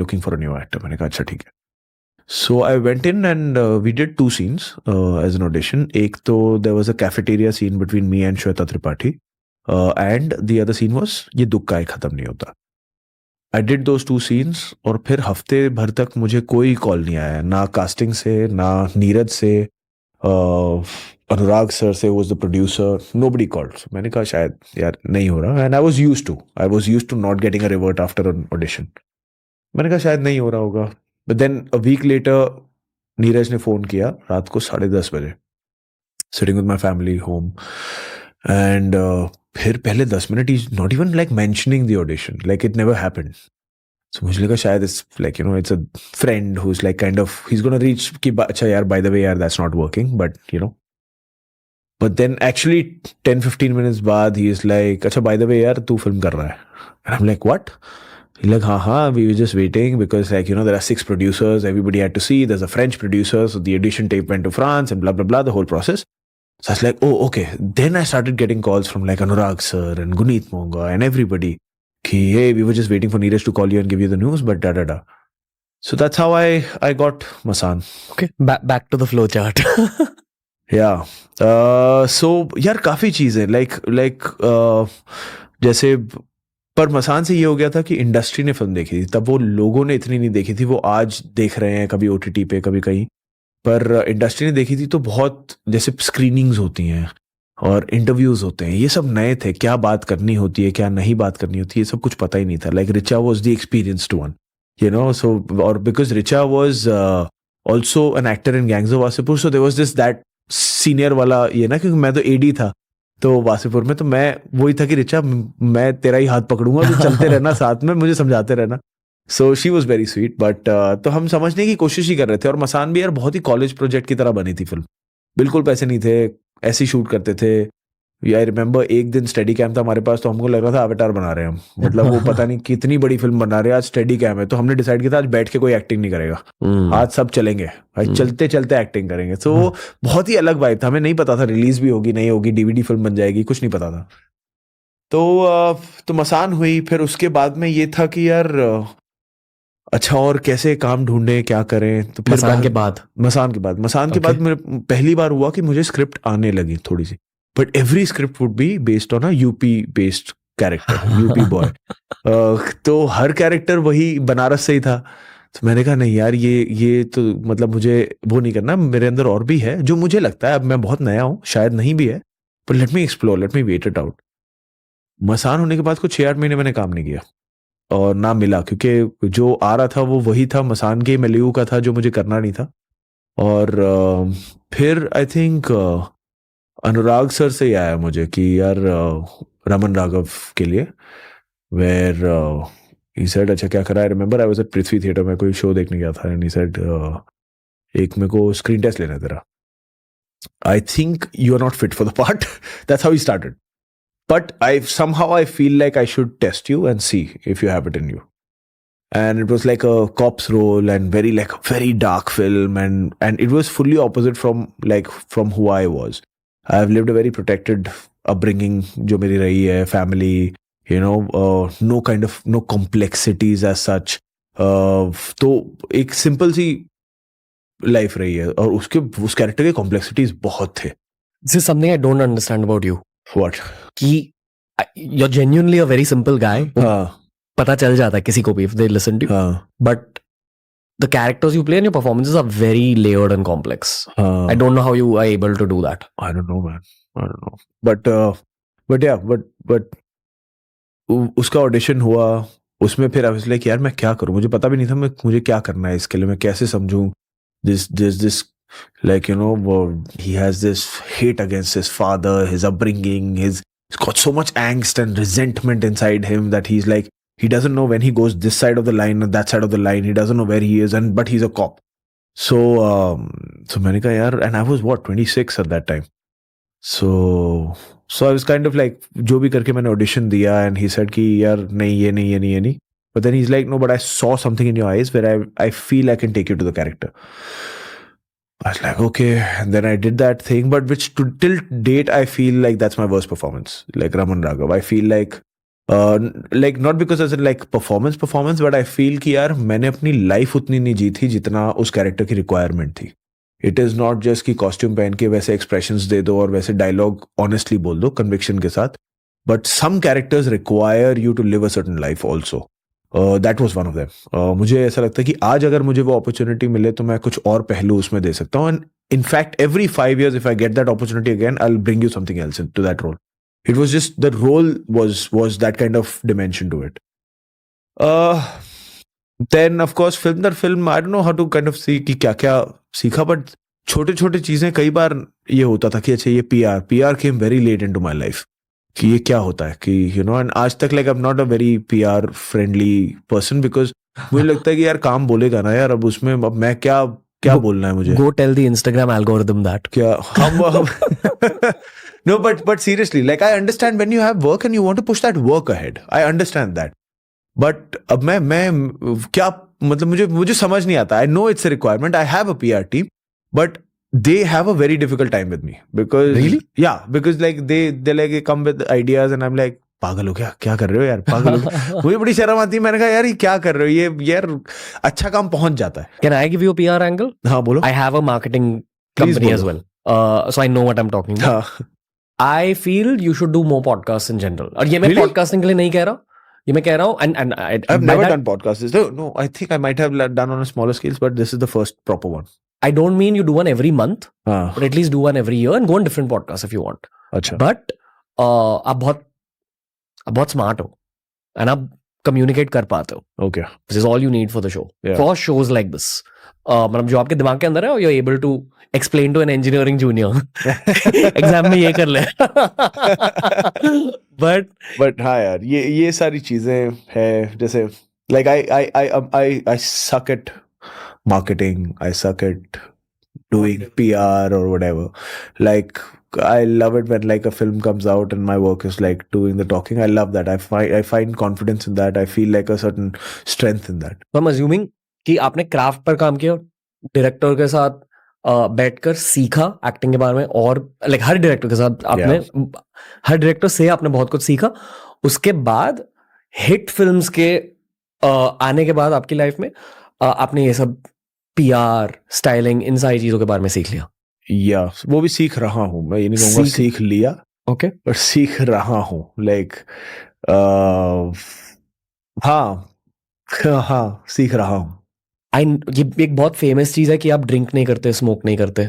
looking for a new actor. मैंने कहा अच्छा ठीक है. So I went in and we did 2 scenes as an audition. एक तो there was a cafeteria scene between me and Shweta Tripathi, and the other scene was ये दुख का खत्म नहीं होता. I did those 2 scenes और फिर हफ्ते भर तक मुझे कोई कॉल नहीं आया, ना कास्टिंग से, ना नीरज से, अनुराग सर से was the producer, nobody called. So मैंने कहा शायद यार नहीं हो रहा, and I was used to not getting a revert after an audition. मैंने कहा शायद नहीं हो रहा होगा. But then a week later Neeraj ने फोन किया रात को 10:30 बजे, sitting with my family home, and फिर पहले 10 minute he's not even like mentioning the audition, like it never happened. So मुझे लगा शायद it's like, you know, it's a friend who's like kind of, he's gonna reach कि अच्छा यार by the way यार that's not working, but you know. But then actually 10-15 minutes बाद he is like अच्छा by the way यार तू film कर रहा है. And I'm like what? He's like हाँ we were just waiting because like, you know, there are 6 producers, everybody had to see, there's a French producer, so the audition tape went to France and blah blah blah, the whole process. So I was like, oh, okay. Then I started getting calls from like Anurag sir and Guneet Monga and everybody. Ki, hey, we were just waiting for Neeraj to call you and give you the news, but da da da. So that's how I got Masan. Okay, back to the flow chart. Yeah. So यार काफी चीजें like जैसे पर मसान से ये हो गया था कि इंडस्ट्री ने फिल्म देखी थी, तब वो लोगों ने इतनी नहीं देखी थी, वो आज देख रहे हैं कभी OTT पे कभी कहीं, पर इंडस्ट्री ने देखी थी तो बहुत, जैसे स्क्रीनिंग्स होती हैं और इंटरव्यूज होते हैं, ये सब नए थे, क्या बात करनी होती है क्या नहीं बात करनी होती है, ये सब कुछ पता ही नहीं था. Like Richa was the experienced one, you know. So और because Richa was also an actor in gangs of Wasseypur, so there was this that senior वाला ये ना, क्योंकि मैं तो AD था तो वासेपुर में, तो मैं वही था कि रिचा मैं तेरा ही हाथ पकड़ूंगा, तो चलते रहना साथ में, मुझे समझाते रहना. So she was very sweet. But तो हम समझने की कोशिश ही कर रहे थे. और मसान भी यार बहुत ही कॉलेज प्रोजेक्ट की तरह बनी थी फिल्म, बिल्कुल पैसे नहीं थे, ऐसे ही शूट करते थे. आई रिमेंबर एक दिन स्टडी कैम था हमारे पास, तो हमको लग रहा था अवतार बना रहे हैं हम, मतलब वो पता नहीं कितनी बड़ी फिल्म बना रहे हैं. आज स्टडी कैम है तो हमने डिसाइड किया था आज बैठ के कोई एक्टिंग नहीं करेगा, आज सब चलेंगे, आज चलते चलते एक्टिंग करेंगे. तो बहुत ही अलग वाइब था. हमें नहीं पता था रिलीज भी होगी नहीं होगी, DVD फिल्म बन जाएगी, कुछ नहीं पता था. तो मसान हुई. फिर उसके बाद में ये था कि यार अच्छा और कैसे काम ढूंढे, क्या करें. तो फिर मसान के बाद मेरे पहली बार हुआ कि मुझे स्क्रिप्ट आने लगी थोड़ी सी, but every script would be based on a UP based character, UP boy. तो हर कैरेक्टर वही बनारस से ही था. तो मैंने कहा नहीं यार ये तो मतलब मुझे वो नहीं करना, मेरे अंदर और भी है जो मुझे लगता है, अब मैं बहुत नया हूँ, शायद नहीं भी है, पर let me explore, let me wait it out. Masaan होने के बाद कुछ 6-8 महीने मैंने काम नहीं किया और ना मिला, क्योंकि जो आ रहा था वो वही था, मसान के मलियू का था जो मुझे करना नहीं था. और फिर आई थिंक अनुराग सर से ही आया मुझे कि यार रमन राघव के लिए, वेयर ही सेड अच्छा क्या करा. I remember I was at Prithvi theatre में कोई शो देखने गया था, एंड ही सेड एक मेरे को स्क्रीन टेस्ट लेना है तेरा, I think you are not fit for the part. That's how he started. But somehow I feel like I should test you and see if you have it in you. And it was like a cop's role and very dark film, and it was fully opposite from who I was. I've lived a very protected upbringing, जो मेरी रही है, family, you know, no complexities as such. तो एक simple सी life रही है, और उस कैरेक्टर के कॉम्प्लेक्सिटीज बहुत थे. This is something I don't understand about you. What? कि you're genuinely a very simple guy. पता चल जाता है किसी को भी if they listen to you. But the characters you play and your performances are very layered and complex. I don't know how you are able to do that. I don't know, man. I don't know. But yeah, but उसका audition हुआ, उसमें फिर I was like यार मैं क्या करूं, मुझे पता भी नहीं था मुझे क्या करना है इसके लिए, मैं कैसे समझूं this like, you know, he has this hate against his father, his upbringing, he's got so much angst and resentment inside him that he's like, he doesn't know when he goes this side of the line and that side of the line, he doesn't know where he is, but he's a cop. So मैंने कहा यार, and I was 26 at that time. So I was kind of like, जो भी करके मैंने audition दिया, and he said कि यार नहीं ये नहीं. But then he's like, no, but I saw something in your eyes where I feel I can take you to the character. I was like, okay. And then I did that thing, but which till date, I feel like that's my worst performance. Like Raman Raghav. I feel like like not because as like performance but I feel कि यार मैंने अपनी life उतनी नहीं जी थी जितना उस character की रिक्वायरमेंट थी. इट इज नॉट जस्ट कि कॉस्ट्यूम पहन के वैसे एक्सप्रेशंस दे दो और वैसे डायलॉग ऑनेस्टली बोल दो कन्विक्शन के साथ, but some characters require you to live a certain life also. That was one of them. मुझे ऐसा लगता है कि आज अगर मुझे वो अपॉर्चुनिटी मिले तो मैं कुछ और पहलू उसमें दे सकता हूँ. And in fact every 5 years if I get that opportunity again I'll bring you something else into that role. It was just the role was that kind of dimension to it. Then of course film I don't know how to kind of see कि क्या क्या सीखा, but छोटे छोटे चीजें कई बार ये होता था कि अच्छा ये PR came very late into my life कि ये क्या होता है कि you know, and आज तक like I'm not a very PR friendly person because मुझे लगता है कि यार काम बोलेगा ना यार, अब उसमें अब मैं क्या बोलना है मुझे. Go tell the Instagram algorithm that. क्या हम No, but seriously, like I understand when you have work and you want to push that work ahead. I understand that. But अब मैं क्या मतलब मुझे समझ नहीं आता. I know it's a requirement. I have a PR team, but they have a very difficult time with me because Really? Yeah, because like they like come with ideas and I'm like पागल हो क्या कर रहे हो यार, पागल हो क्या? मुझे बड़ी शर्म आती है. मैंने कहा यार ये क्या कर रहे हो, ये यार अच्छा काम पहुंच जाता है. Can I give you a PR angle? हाँ बोलो. I have a marketing Please company as बोलो. well. So I know what I'm talking about. हाँ. I feel you should do more podcasts in general. और ये मैं Really? podcasting के लिए नहीं कह रहा, ये मैं कह रहा हूँ and I've never done podcasts. No, I think I might have done on a smaller scale, but this is the first proper one. I don't mean you do one every month, हाँ. but at least do one every year and go on different podcasts if you want. अच्छा. But आप बहुत smart हो and आप communicate कर पाते हो. Okay. This is all you need for the show. Yeah. For shows like this. मतलब जो आपके दिमाग के अंदर है, you're able to explain to an engineering junior. Exam में ये कर ले. But हाँ यार ये सारी चीजें हैं जैसे like I suck at marketing, I suck at doing PR or whatever. Like I love it when like a film comes out and my work is like doing the talking. I love that. I find confidence in that. I feel like a certain strength in that. I'm assuming कि आपने craft पर काम किया, director के साथ बैठकर सीखा acting के बारे में, और लाइक हर डायरेक्टर के साथ आपने हर डायरेक्टर से आपने बहुत कुछ सीखा. उसके बाद हिट फिल्म्स के आने के बाद आपकी लाइफ में आपने ये सब PR, स्टाइलिंग, इन सारी चीजों के बारे में सीख लिया. या वो भी सीख रहा हूँ मैं, ये नहीं कहूँगा सीख लिया. ओके. पर सीख रहा हूँ लाइक हाँ सीख रहा हूँ. ये एक बहुत फेमस चीज है कि आप ड्रिंक नहीं करते, स्मोक नहीं करते.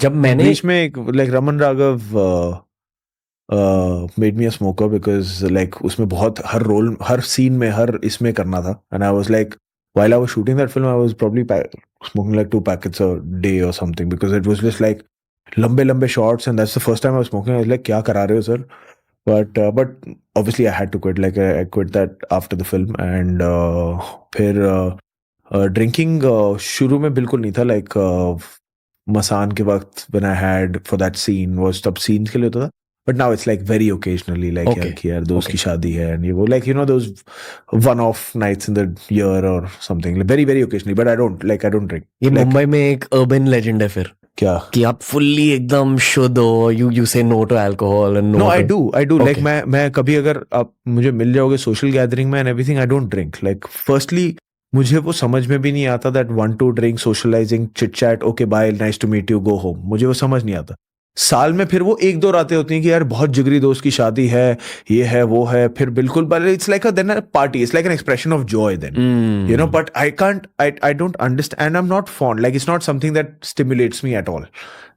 जब मैंने बीच में एक like Raman Raghav made me a smoker because like उसमें बहुत हर सीन में हर इसमें करना था. And I was like while I was shooting that film I was probably smoking like 2 packets a day or something because it was just like lambe shots and that's the first time I was smoking. I was like kya kara rahe ho sir, but obviously I had to quit. Like I quit that after the film and फिर drinking शुरू में बिल्कुल नहीं था. like मसान के वक्त when I had for that scene was तब scenes के लिए होता था. But now it's like very occasionally, like यार दोस्त की शादी है and ये वो like you know those one-off nights in the year or something, like very very occasionally. But I don't drink. ये मुंबई में एक urban legend है फिर क्या कि आप fully एकदम शुद्ध हो, you say no to alcohol and no I do okay. Like मैं कभी अगर आप मुझे मिल जाओगे social gathering में and everything, I don't drink. Like firstly मुझे वो समझ में भी नहीं आता that 1-2 drink socializing chit chat okay bye nice to meet you go home. मुझे वो समझ नहीं आता. साल में फिर वो 1-2 रातें होती हैं कि यार बहुत जिगरी दोस्त की शादी है, ये है वो है, फिर बिल्कुल but it's like a then a party, it's like an expression of joy then. You know, but I don't understand and I'm not fond, like it's not something that stimulates me at all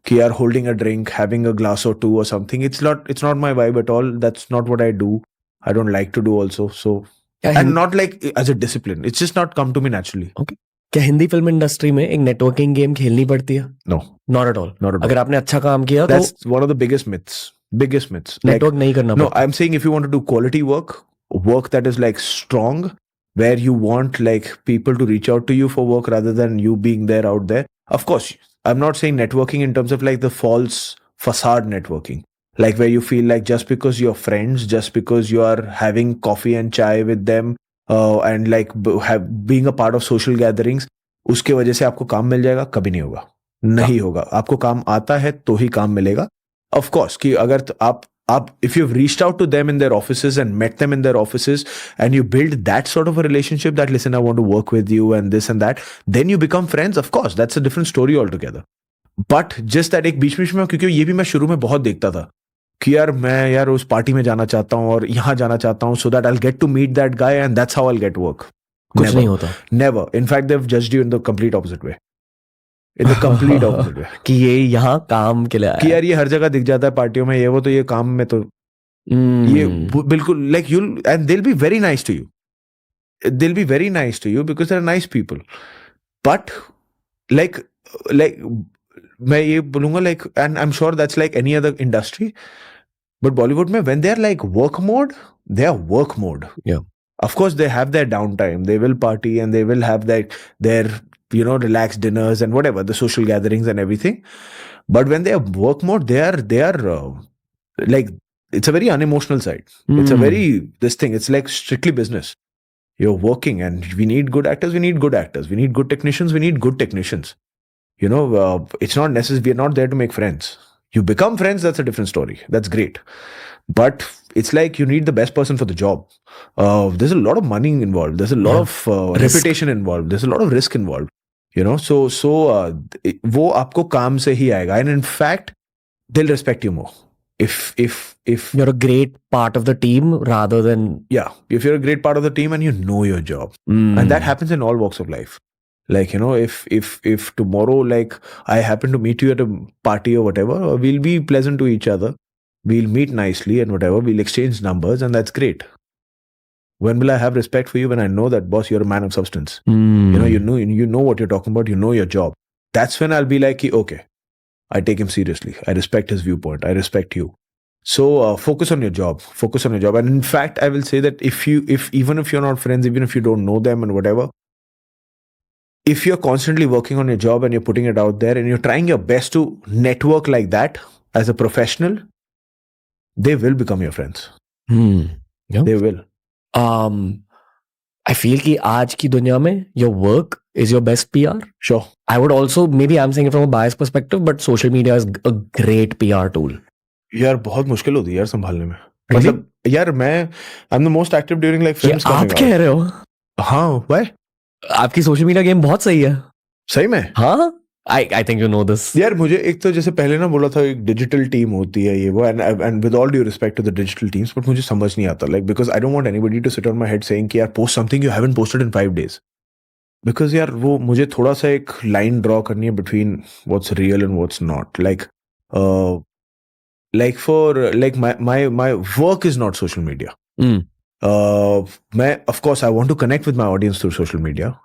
कि यार holding a drink, having a glass or 2 or something, it's not my vibe at all. That's not what I do. I don't like to do also, so and not like as a discipline, it's just not come to me naturally. Okay. क्या Hindi film industry में एक networking game खेलनी पड़ती है? No, not at all. अगर आपने अच्छा काम किया तो that's one of the biggest myths. Network नहीं करना पड़ता. No, I'm saying if you want to do quality work that is like strong, where you want like people to reach out to you for work rather than you being there out there. Of course, I'm not saying networking in terms of like the false facade networking, like where you feel like just because you're friends, just because you are having coffee and chai with them. And like being a part of social gatherings, उसके वजह से आपको काम मिल जाएगा, कभी नहीं होगा. आपको काम आता है तो ही काम मिलेगा. Of course कि अगर आप if you've reached out to them in their offices and met them in their offices and you build that sort of a relationship that, listen, I want to work with you and this and that, then you become friends. Of course, that's a different story altogether. But just that एक बीच में, क्योंकि ये भी मैं शुरू में बहुत देखता था कि यार उस पार्टी में जाना चाहता हूँ और यहाँ जाना चाहता हूँ, so that I'll get to meet that guy and that's how I'll get work. कुछ नहीं होता. Never. In fact, they've judged you in the complete opposite way. In the complete opposite way. कि ये यहाँ काम के लिए आया. कि यार ये हर जगह दिख जाता है पार्टियों में, ये वो, तो ये काम में तो ये बिल्कुल, like you'll, and they'll be very nice to you. They'll be very nice to you because they're nice people. But like मैं ये बोलूंगा, like, and I'm sure that's like any other industry, but Bollywood में when they're like work mode, they are work mode. Yeah. Of course, they have their downtime. They will party and they will have their relaxed dinners and whatever, the social gatherings and everything. But when they are work mode, they are like, it's a very unemotional side. It's a very, this thing, it's like strictly business. You're working and we need good actors, we need good actors. We need good technicians, we need good technicians. It's not necessary, we're not there to make friends. You become friends, that's a different story. That's great. But it's like you need the best person for the job. There's a lot of money involved. There's a lot of reputation involved. There's a lot of risk involved. So वो आपको काम से ही आएगा. And in fact, they'll respect you more. If you're a great part of the team rather than... Yeah, if you're a great part of the team and you know your job. And that happens in all walks of life. Like, if tomorrow, like, I happen to meet you at a party or whatever, we'll be pleasant to each other. We'll meet nicely and whatever. We'll exchange numbers and that's great. When will I have respect for you? When I know that, boss, you're a man of substance. You know what you're talking about. You know your job. That's when I'll be like, okay, I take him seriously. I respect his viewpoint. I respect you. So focus on your job. Focus on your job. And in fact, I will say that even if you're not friends, even if you don't know them and whatever, if you're constantly working on your job and you're putting it out there and you're trying your best to network like that as a professional, they will become your friends. Yeah. They will. I feel कि आज की दुनिया में your work is your best PR. Sure. I would also, maybe I'm saying it from a biased perspective, but social media is a great PR tool. यार बहुत मुश्किल होती है यार संभालने में. Really? मतलब यार I'm the most active during like films coming out. आप कह रहे हो? हाँ, why? आपकी social media game बहुत सही है. सही में? हाँ? I think you know this. यार मुझे एक तो जैसे पहले ना बोला था एक डिजिटल टीम होती है ये वो, and with all due respect to the digital teams, but मुझे समझ नहीं आता, like, because I don't want anybody to sit on my head saying कि यार post something you haven't posted in 5 days. Because यार वो मुझे थोड़ा सा एक line draw करनी है between what's real and what's not. Like my work is not social media. Of course I want to connect with my audience through social media.